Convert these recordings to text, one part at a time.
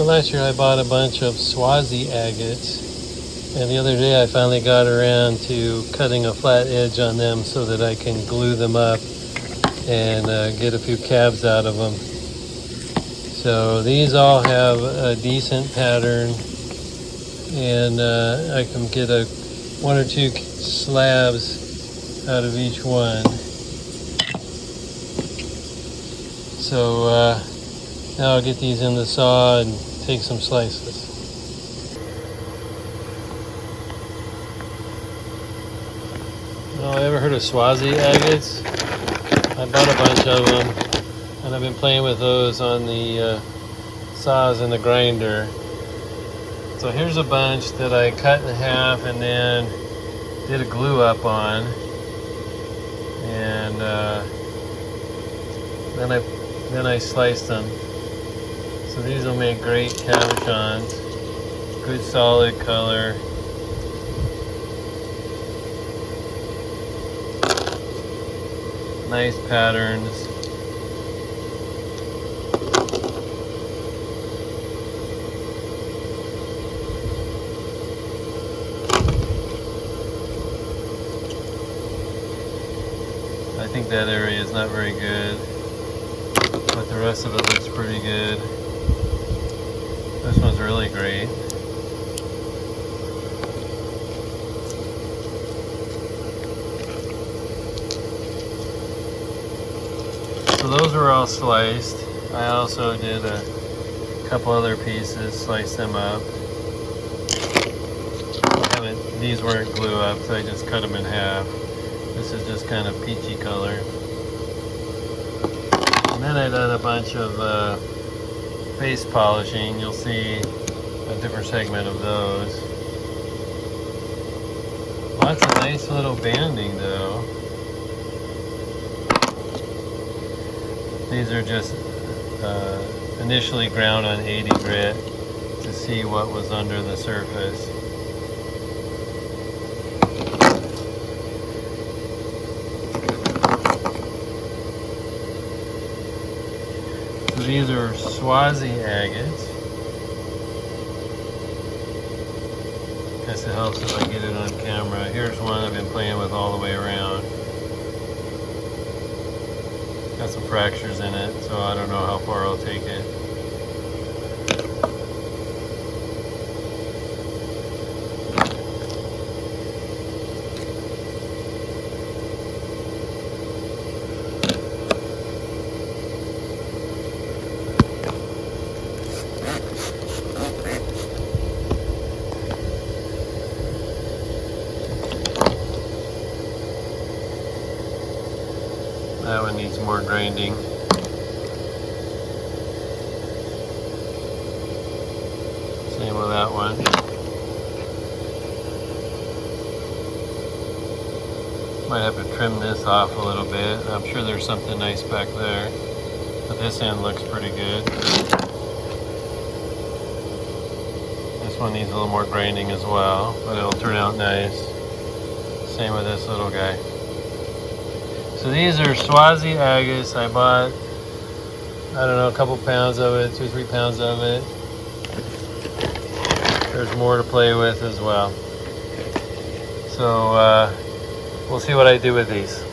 Last year I bought a bunch of Swazi agates, and the other day I finally got around to cutting a flat edge on them so that I can glue them up and get a few cabs out of them. So these all have a decent pattern, and I can get one or two slabs out of each one. So now I'll get these in the saw and take some slices. Oh, ever heard of Swazi Agates? I bought a bunch of them, and I've been playing with those on the saws and the grinder. So here's a bunch that I cut in half and then did a glue up on, and then I sliced them. So these will make great cabochons. Good solid color. Nice patterns. I think that area is not very good, but the rest of it looks pretty good. This one's really great. So those were all sliced. I also did a couple other pieces, sliced them up. These weren't glue up, so I just cut them in half. This is just kind of peachy color. And then I did a bunch of face polishing. You'll see a different segment of those. Lots of nice little banding though. These are just initially ground on 80 grit to see what was under the surface. So these are Swazi agates. Guess it helps if I get it on camera. Here's one I've been playing with all the way around. Got some fractures in it, so I don't know how far I'll take it. That one needs more grinding. that one. Might have to trim this off a little bit. I'm sure there's something nice back there. But this end looks pretty good. This one needs a little more grinding as well, but it'll turn out nice. Same with this little guy. So these are Swazi Agates. I bought, I don't know, a couple pounds of it, 2 or 3 pounds of it. There's more to play with as well. So we'll see what I do with these.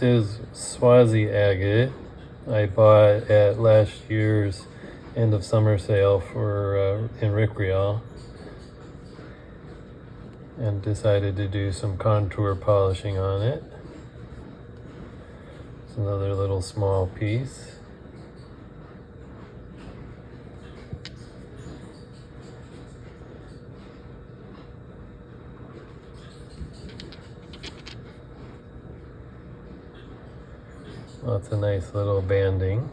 This is Swazi Agate. I bought at last year's end of summer sale for in Rickreall, and decided to do some contour polishing on it. It's another little small piece. Lots of nice little banding.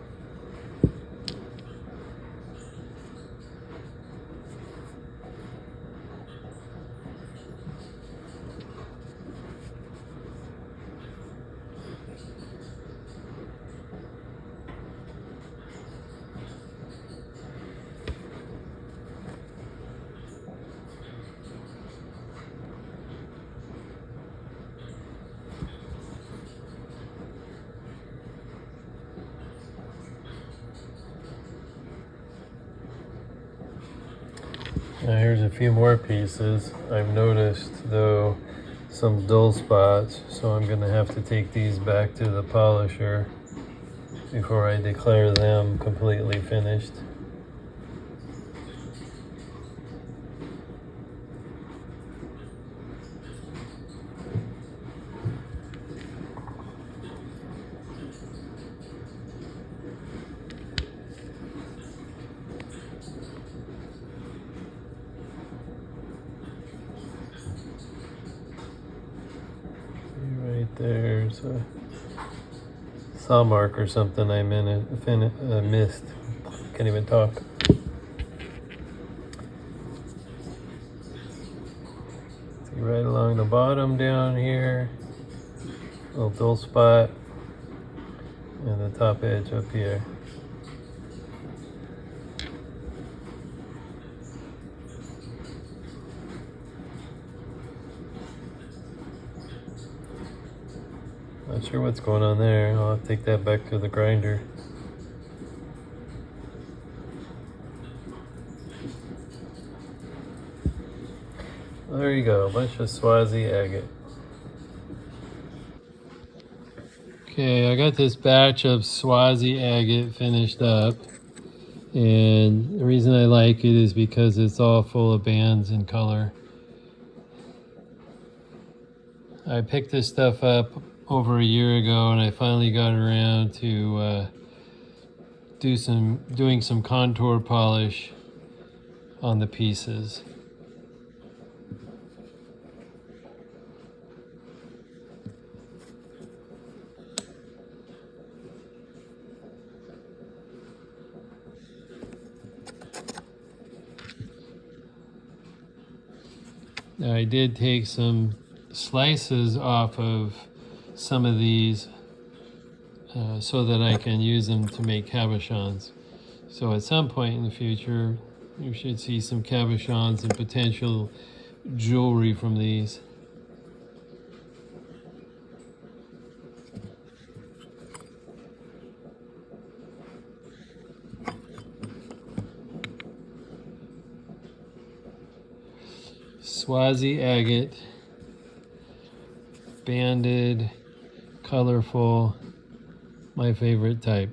Now here's a few more pieces. I've noticed though some dull spots, so I'm going to have to take these back to the polisher before I declare them completely finished. There's a saw mark or something I missed. Can't even talk. See right along the bottom down here, little dull spot, and the top edge up here. Not sure what's going on there. I'll have to take that back to the grinder. Well, there you go, a bunch of Swazi agate. Okay, I got this batch of Swazi agate finished up, and the reason I like it is because it's all full of bands and color. I picked this stuff up over a year ago, and I finally got around to doing some contour polish on the pieces. Now, I did take some slices off of some of these so that I can use them to make cabochons. So at some point in the future, you should see some cabochons and potential jewelry from these. Swazi agate, banded, colorful, my favorite type.